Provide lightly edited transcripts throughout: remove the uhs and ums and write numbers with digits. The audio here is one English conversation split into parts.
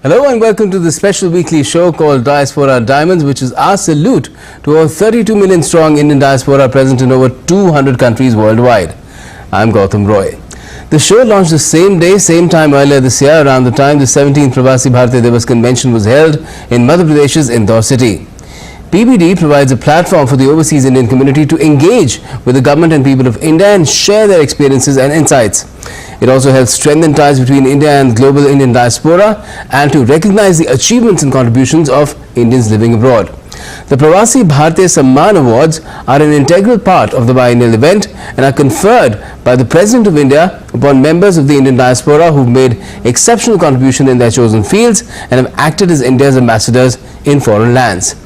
Hello and welcome to the special weekly show called Diaspora Diamonds, which is our salute to our 32 million strong Indian diaspora present in over 200 countries worldwide. I'm Gautam Roy. The show launched the same day, same time earlier this year, around the time the 17th Pravasi Bharatiya convention was held in Madhya Pradesh's Indore city. PBD provides a platform for the overseas Indian community to engage with the government and people of India and share their experiences and insights. It also helps strengthen ties between India and global Indian diaspora and to recognize the achievements and contributions of Indians living abroad. The Pravasi Bharatiya Samman Awards are an integral part of the biennial event and are conferred by the President of India upon members of the Indian diaspora who've made exceptional contribution in their chosen fields and have acted as India's ambassadors in foreign lands.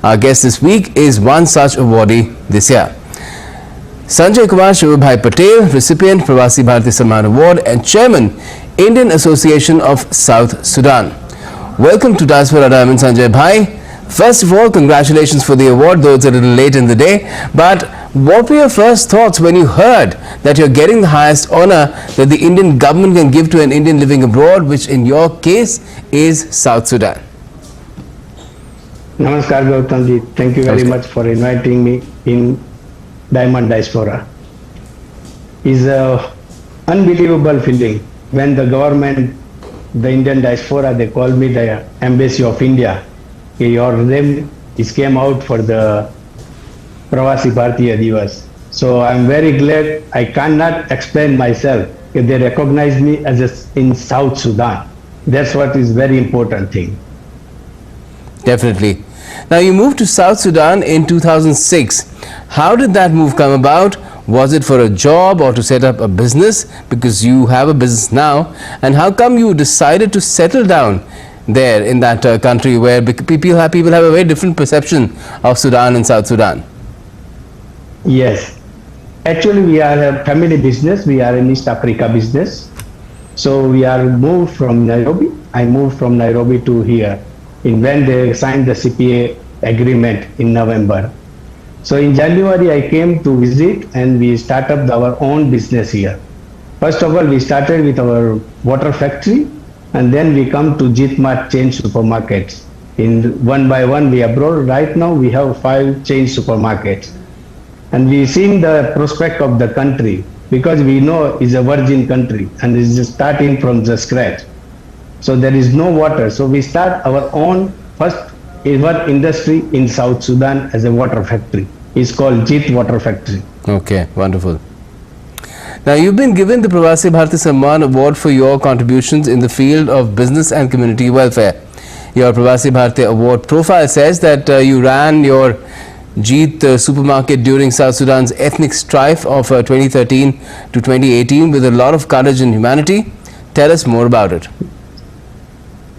Our guest this week is one such awardee this year. Sanjaykumar Shivabhai Patel, recipient Pravasi Bharatiya Samman Award and Chairman, Indian Association of South Sudan. Welcome to Diaspora Diamond, Sanjay Bhai. First of all, congratulations for the award, though it's a little late in the day. But what were your first thoughts when you heard that you're getting the highest honor that the Indian government can give to an Indian living abroad, which in your case is South Sudan? Namaskar Gautamji, thank you very much for inviting me in Diamond Diaspora. It's an unbelievable feeling when the government, the Indian diaspora, they call me the Embassy of India. Your name is came out for the Pravasi Bharatiya Divas. So I'm very glad. I cannot explain myself. They recognize me as in South Sudan. That's what is very important thing. Definitely. Now, you moved to South Sudan in 2006. How did that move come about? Was it for a job or to set up a business? Because you have a business now. And how come you decided to settle down there in that country where people have a very different perception of Sudan and South Sudan? Yes. Actually, we are a family business. We are an East Africa business. So we are moved from Nairobi. I moved from Nairobi to here when they signed the CPA agreement in November. So in January, I came to visit and we started our own business here. First of all, we started with our water factory and then we come to Jitmart chain supermarkets. In one by one, we abroad. Right now, we have 5 chain supermarkets. And we seen the prospect of the country because we know it's a virgin country and it's just starting from the scratch. So there is no water. So we start our own first ever industry in South Sudan as a water factory. It's called Jit Water Factory. Okay, wonderful. Now, you've been given the Pravasi Bharatiya Samman Award for your contributions in the field of business and community welfare. Your Pravasi Bharatiya Award profile says that you ran your Jeet supermarket during South Sudan's ethnic strife of 2013 to 2018 with a lot of courage and humanity. Tell us more about it.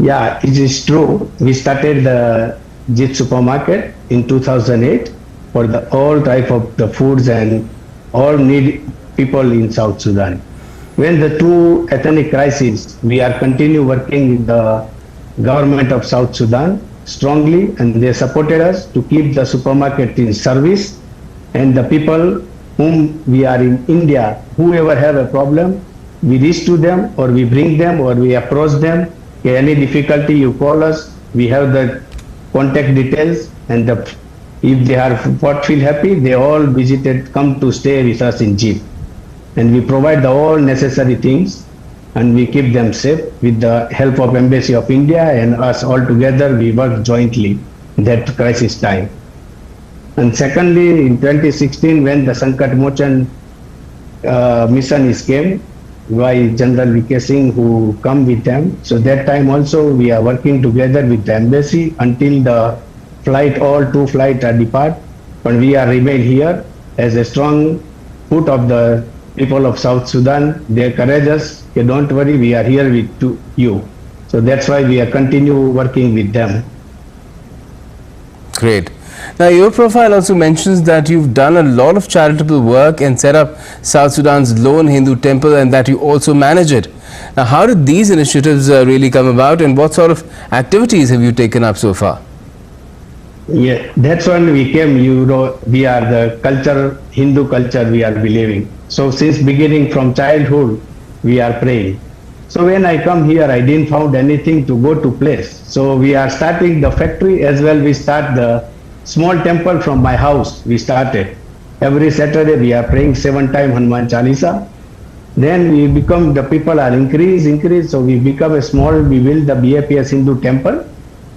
Yeah, it is true. We started the Jeet supermarket in 2008 for all type of the foods and all need people in South Sudan. When the two ethnic crises, we are continue working with the government of South Sudan strongly, and they supported us to keep the supermarket in service, and the people whom we are in India, whoever have a problem, we reach to them or we bring them or we approach them. Any difficulty, you call us. We have the contact details, and if they are feel happy, they all visited, come to stay with us in Jeep, and we provide all necessary things, and we keep them safe with the help of Embassy of India and us all together. We work jointly in that crisis time. And secondly, in 2016, when the Sankat Mochan mission came, by General VK Singh, who come with them. So that time also we are working together with the embassy until the flight, all 2 flights are depart. But we are remain here as a strong foot of the people of South Sudan. They encourage us. Okay, don't worry, we are here with you. So that's why we are continue working with them. Great. Now, your profile also mentions that you've done a lot of charitable work and set up South Sudan's lone Hindu temple, and that you also manage it. Now, how did these initiatives really come about, and what sort of activities have you taken up so far? Yeah, that's when we came. You know, we are the culture, Hindu culture we are believing. So since beginning from childhood, we are praying. So when I come here, I didn't found anything to go to place. So we are starting the factory as well. We start the small temple from my house. We started. Every Saturday we are praying 7 times Hanuman Chalisa. Then we become, the people are increase. So we become a small, we build the BAPS Hindu temple.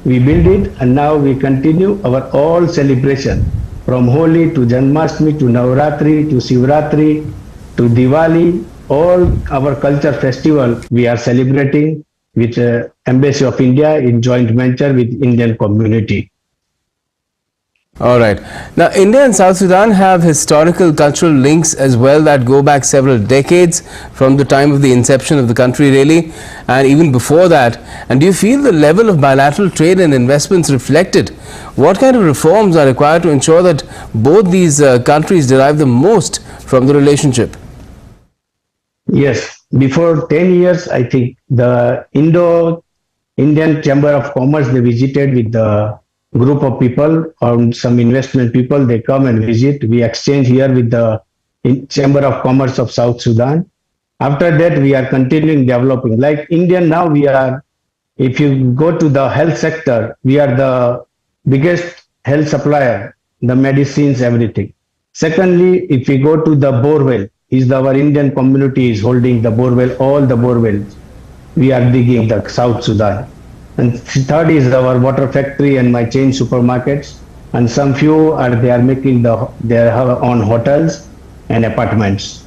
We build it and now we continue our all celebration from Holi to Janmashtami to Navratri to Shivratri to Diwali. All our culture festival we are celebrating with Embassy of India in joint venture with Indian community. All right. Now, India and South Sudan have historical cultural links as well that go back several decades from the time of the inception of the country, really, and even before that. And do you feel the level of bilateral trade and investments reflected? What kind of reforms are required to ensure that both these countries derive the most from the relationship? Yes, before 10 years, I think the Indo-Indian Chamber of Commerce, they visited with the group of people or some investment people, they come and visit. We exchange here with the Chamber of Commerce of South Sudan. After that, we are continuing developing. Like India now, we are, if you go to the health sector, we are the biggest health supplier, the medicines, everything. Secondly, if we go to the borewell, our Indian community is holding the borewell, all the borewells. We are digging the South Sudan. And third is our water factory and my chain supermarkets. And some few are, they are making their own hotels and apartments.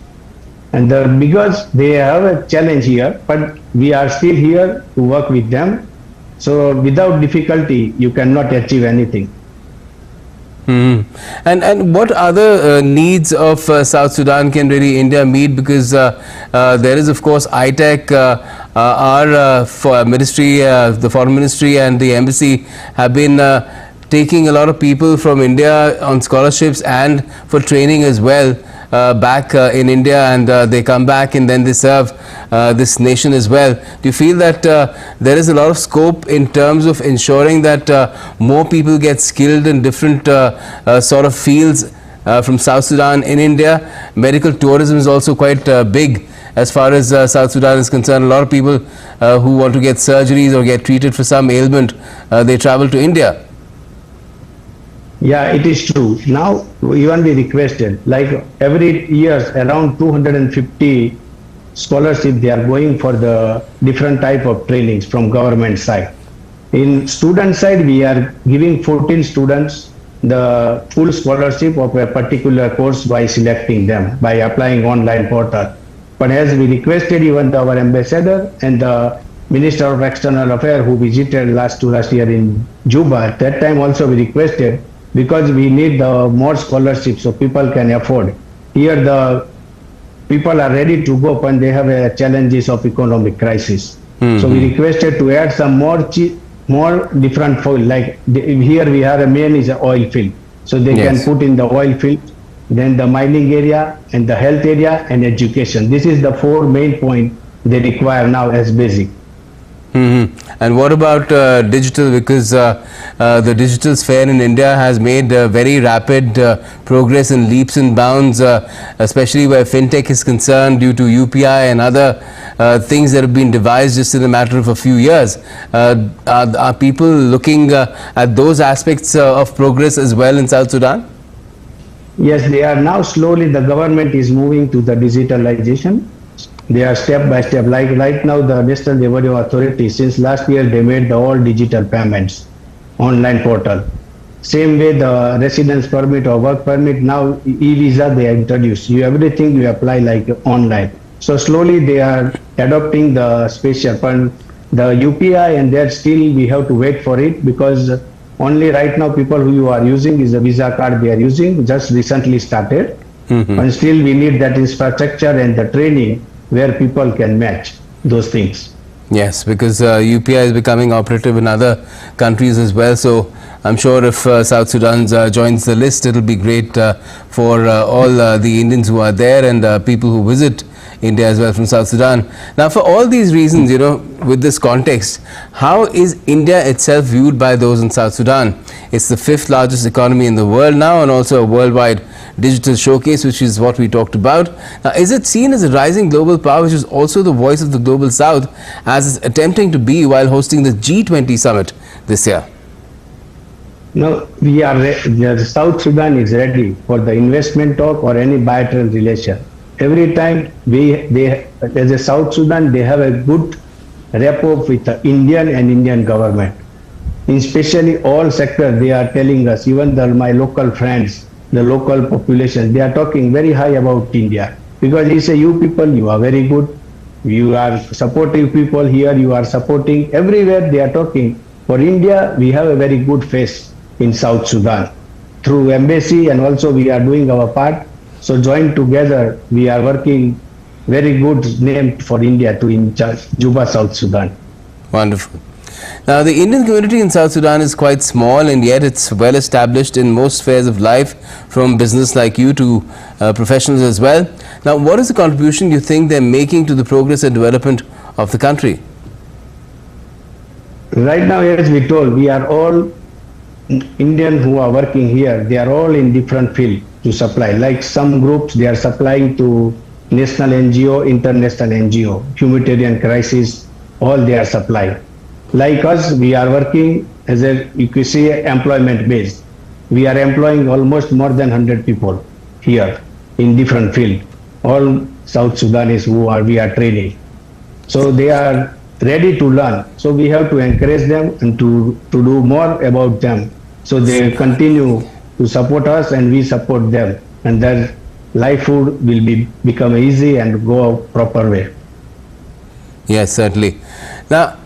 And because they have a challenge here, but we are still here to work with them. So without difficulty, you cannot achieve anything. And what other needs of South Sudan can really India meet? Because there is, of course, ITEC, our ministry, the foreign ministry and the embassy have been taking a lot of people from India on scholarships and for training as well back in India, and they come back and then they serve this nation as well. Do you feel that there is a lot of scope in terms of ensuring that more people get skilled in different sort of fields from South Sudan in India? Medical tourism is also quite big as far as South Sudan is concerned. A lot of people who want to get surgeries or get treated for some ailment, they travel to India. Yeah, it is true. Now, even we requested, like every year, around 250 scholarships, they are going for the different type of trainings from government side. In student side, we are giving 14 students the full scholarship of a particular course by selecting them, by applying online portal. But as we requested, even our ambassador and the Minister of External Affairs who visited last year in Juba, at that time also we requested, because we need more scholarships so people can afford. Here the people are ready to go and they have challenges of economic crisis. So we requested to add some more different field. Like here we have a main is an oil field. So they can put in the oil field, then the mining area and the health area and education. This is the 4 main points they require now as basic. And what about digital? Because the digital sphere in India has made very rapid progress in leaps and bounds, especially where fintech is concerned, due to UPI and other things that have been devised just in a matter of a few years. Are people looking at those aspects of progress as well in South Sudan? Yes, they are now slowly, the government is moving to the digitalization. They are step by step. Like right now, the National Revenue Authority, since last year, they made the all digital payments, online portal. Same way, the residence permit or work permit, now e-visa they introduced. Everything you apply like online. So slowly they are adopting the spatial. But the UPI and that still we have to wait for it, because only right now people who are using is the Visa card they are using, just recently started. And still we need that infrastructure and the training where people can match those things. Yes, because UPI is becoming operative in other countries as well. So I'm sure if South Sudan joins the list, it will be great for all the Indians who are there and people who visit India as well from South Sudan. Now, for all these reasons, you know, with this context, how is India itself viewed by those in South Sudan? It's the 5th largest economy in the world now and also a worldwide digital showcase, which is what we talked about. Now, is it seen as a rising global power, which is also the voice of the global south, as it's attempting to be while hosting the G20 summit this year? No, the South Sudan is ready for the investment talk or any bilateral relation. Every time as a South Sudan, they have a good rapport with the Indian and Indian government. Especially all sectors, they are telling us, even my local friends, the local population, they are talking very high about India. Because they say, you people, you are very good. You are supportive people here, you are supporting. Everywhere they are talking. For India, we have a very good face in South Sudan through embassy, and also we are doing our part. So joined together, we are working very good name for India to in Juba, South Sudan. Wonderful. Now, the Indian community in South Sudan is quite small, and yet it's well established in most spheres of life, from business like you to professionals as well. Now, what is the contribution you think they're making to the progress and development of the country? Right now, as we told, we are all Indians who are working here. They are all in different fields to supply. Like some groups, they are supplying to national NGO, international NGO, humanitarian crisis, all they are supplying. Like us, we are working as a, you could say, employment based. We are employing almost more than 100 people here in different fields. All South Sudanese we are training. So they are ready to learn. So we have to encourage them and to do more about them. So they continue to support us and we support them. And their livelihood will become easy and go proper way. Yes, certainly. Now,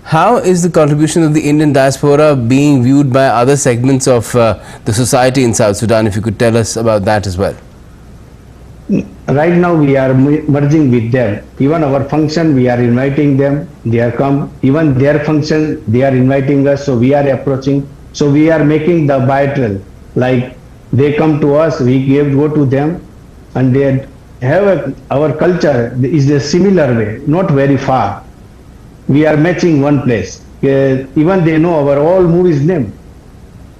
how is the contribution of the Indian diaspora being viewed by other segments of the society in South Sudan? If you could tell us about that as well. Right now we are merging with them. Even our function, we are inviting them. They are come. Even their function, they are inviting us. So we are approaching. So we are making the bilateral. Like they come to us, we go to them, and they have our culture is a similar way, not very far. We are matching one place. Even they know our all movies name.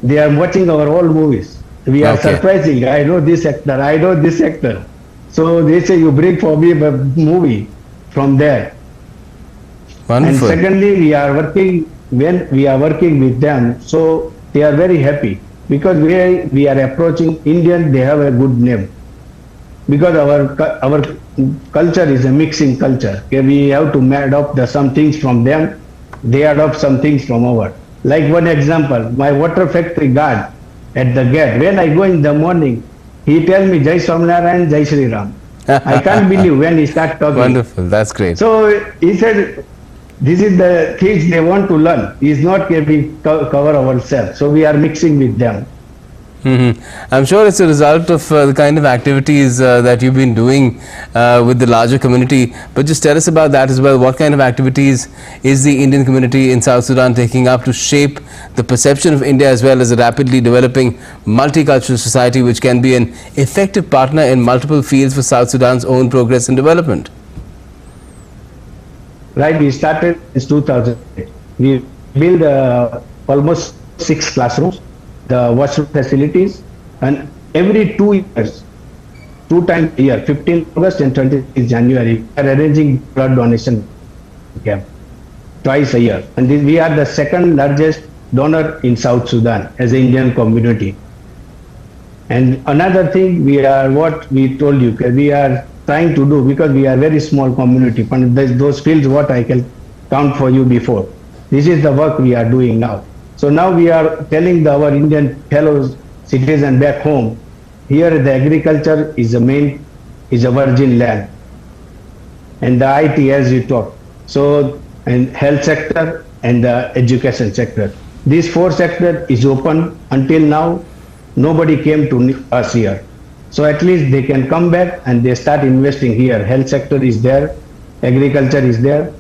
They are watching our all movies. We are surprising. I know this actor. I know this actor. So they say, you bring for me a movie from there. Wonderful. And secondly, when we are working with them, so they are very happy because we are approaching Indian. They have a good name because our culture is a mixing culture. Okay, we have to adopt some things from them. They adopt some things from our. Like one example, my water factory guard at the gate. When I go in the morning, he tells me Jai Swaminarayan, Jai Shri Ram. I can't believe when he starts talking. Wonderful, that's great. So he said, this is the things they want to learn. It's not we cover ourselves. So we are mixing with them. I'm sure it's a result of the kind of activities that you've been doing with the larger community. But just tell us about that as well. What kind of activities is the Indian community in South Sudan taking up to shape the perception of India as well as a rapidly developing multicultural society which can be an effective partner in multiple fields for South Sudan's own progress and development? Right, we started in 2008. We built almost 6 classrooms, the washroom facilities, and every 2 years, 2 times a year, 15 August and 20 January, we are arranging blood donation camp twice a year. And we are the second largest donor in South Sudan as an Indian community. And another thing, we are what we told you, we are trying to do, because we are very small community, but those fields what I can count for you before. This is the work we are doing now. So now we are telling our Indian fellow citizens back home, here the agriculture is a virgin land, and the IT as you talk. So, and health sector and the education sector. These 4 sectors is open. Until now, nobody came to us here. So at least they can come back and they start investing here. Health sector is there, agriculture is there,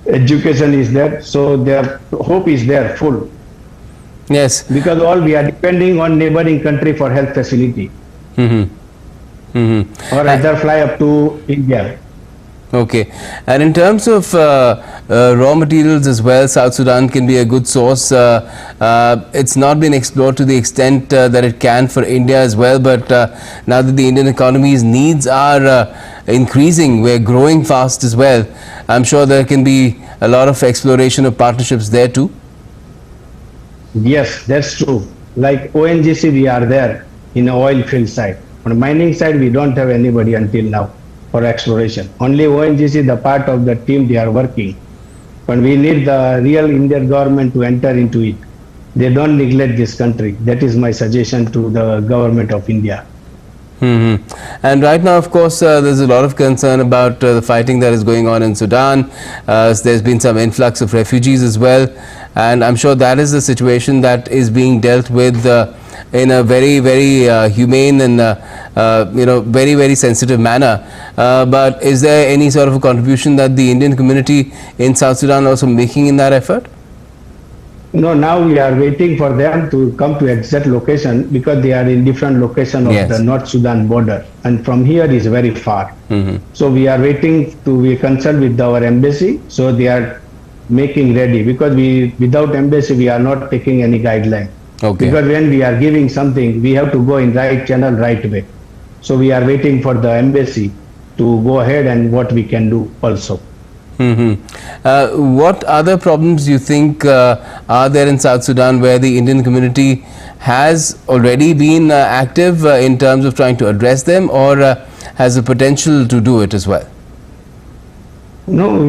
education is there. So their hope is there full. Yes. Because all we are depending on neighboring country for health facility. Or either fly up to India. Okay, and in terms of raw materials as well, South Sudan can be a good source. It's not been explored to the extent that it can for India as well, but now that the Indian economy's needs are increasing, we're growing fast as well. I'm sure there can be a lot of exploration of partnerships there too. Yes, that's true. Like ONGC, we are there in the oil field side. On the mining side, we don't have anybody until now for exploration. Only ONGC, the part of the team, they are working. But we need the real Indian government to enter into it. They don't neglect this country. That is my suggestion to the government of India. And right now, of course, there's a lot of concern about the fighting that is going on in Sudan. There's been some influx of refugees as well, and I'm sure that is the situation that is being dealt with in a very, very humane and very, very sensitive manner. But is there any sort of a contribution that the Indian community in South Sudan also making in that effort? No, now we are waiting for them to come to exact location because they are in different location of the North Sudan border, and from here is very far. So we are waiting to be consult with our embassy, so they are making ready, because without embassy we are not taking any guideline. Okay. Because when we are giving something, we have to go in right channel, right way. So we are waiting for the embassy to go ahead and what we can do also. What other problems do you think are there in South Sudan where the Indian community has already been active in terms of trying to address them, or has the potential to do it as well? No,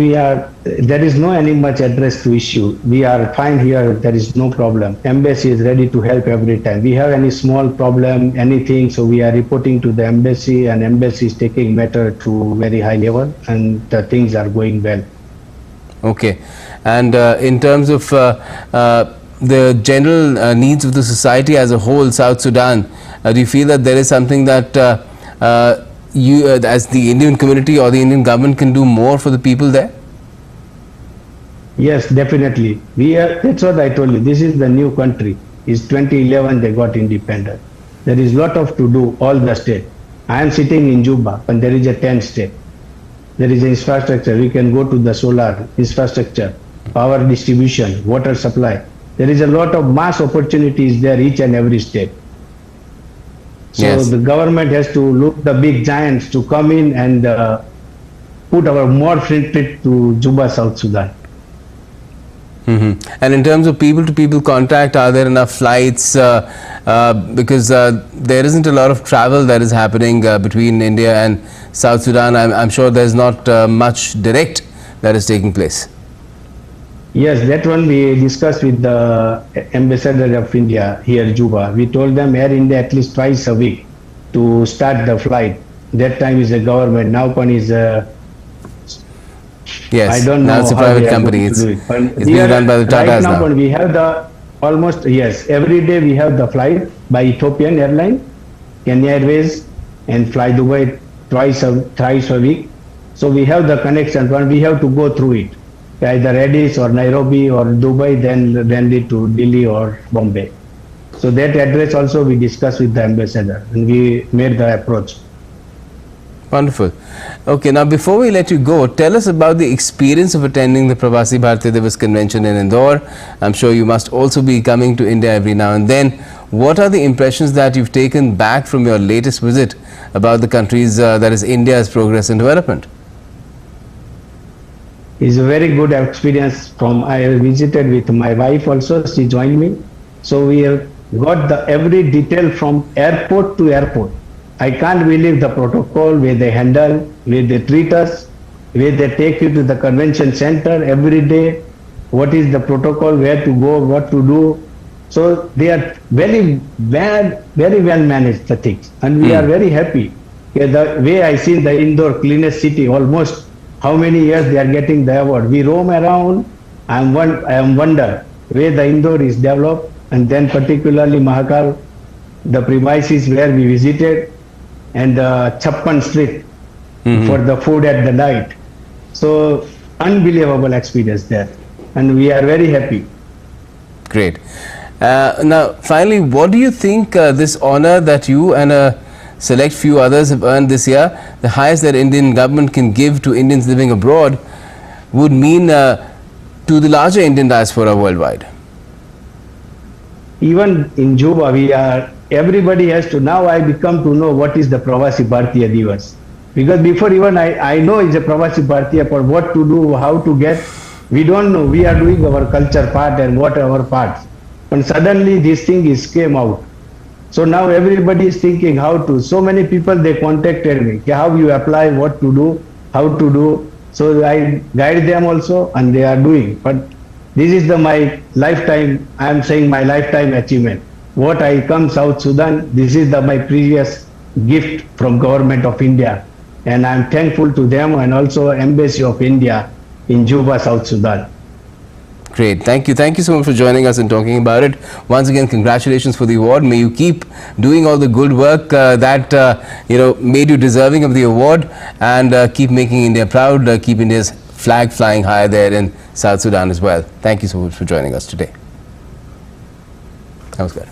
there is no any much address to issue. We are fine here, there is no problem. Embassy is ready to help every time. We have any small problem, anything, so we are reporting to the embassy, and embassy is taking matter to very high level, and the things are going well. Okay, and in terms of the general needs of the society as a whole, South Sudan, do you feel that there is something that you as the Indian community or the Indian government can do more for the people there? Yes, definitely. That's what I told you. This is the new country. It's 2011 they got independent. There is lot of to do, all the state. I am sitting in Juba, and there is a 10 state. There is infrastructure. We can go to the solar infrastructure, power distribution, water supply. There is a lot of mass opportunities there, each and every state. So the government has to look the big giants to come in and put our more footprint to Juba, South Sudan. And in terms of people-to-people contact, are there enough flights? Because there isn't a lot of travel that is happening between India and South Sudan. I'm sure there's not much direct that is taking place. Yes, that one we discussed with the ambassador of India here, Juba. We told them Air India at least twice a week to start the flight. That time is the government. Now one is yes. I don't know. Now it's a private company. It's being run by the Tatas right now. We have the almost every day we have the flight by Ethiopian Airline, Kenya Airways, and Fly Dubai thrice a week. So we have the connection, but we have to go through it. Either Addis or Nairobi or Dubai, then lead to Delhi or Bombay. So that address also we discussed with the ambassador, and we made the approach. Wonderful. Okay, now before we let you go, tell us about the experience of attending the Pravasi Bharatiya convention in Indore. I'm sure you must also be coming to India every now and then. What are the impressions that you've taken back from your latest visit about the country's, that is India's progress and development? It's a very good experience. I visited with my wife also, she joined me. So we have got every detail from airport to airport. I can't believe the protocol, where they handle, where they treat us, where they take you to the convention center every day, what is the protocol, where to go, what to do. So they are very well managed, the things. And we are very happy. The way I see the Indore cleanest city, almost how many years they are getting the award. We roam around, I am wonder where the Indore is developed, and then particularly Mahakal, the premises where we visited, and the Chappan Street for the food at the night. So unbelievable experience there, and we are very happy. Great. Now finally, what do you think this honor that you and a select few others have earned this year. The highest that Indian government can give to Indians living abroad would mean to the larger Indian diaspora worldwide. Even in Juba, everybody has to, now I become to know what is the Pravasi Bharatiya Divas. Because before even I know it's a Pravasi Bharatiya, but what to do, how to get, we don't know. We are doing our culture part and what our parts. And suddenly this thing came out. So now everybody is thinking how to. So many people, they contacted me. How you apply, what to do, how to do. So I guide them also and they are doing. But this is my lifetime, I am saying my lifetime achievement. What I come South Sudan, this is my previous gift from Government of India. And I am thankful to them and also Embassy of India in Juba, South Sudan. Great. Thank you. Thank you so much for joining us and talking about it. Once again, congratulations for the award. May you keep doing all the good work that made you deserving of the award, and keep making India proud. Keep India's flag flying higher there in South Sudan as well. Thank you so much for joining us today. That was good.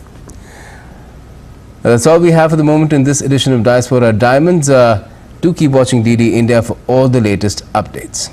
That's all we have for the moment in this edition of Diaspora Diamonds. Do keep watching DD India for all the latest updates.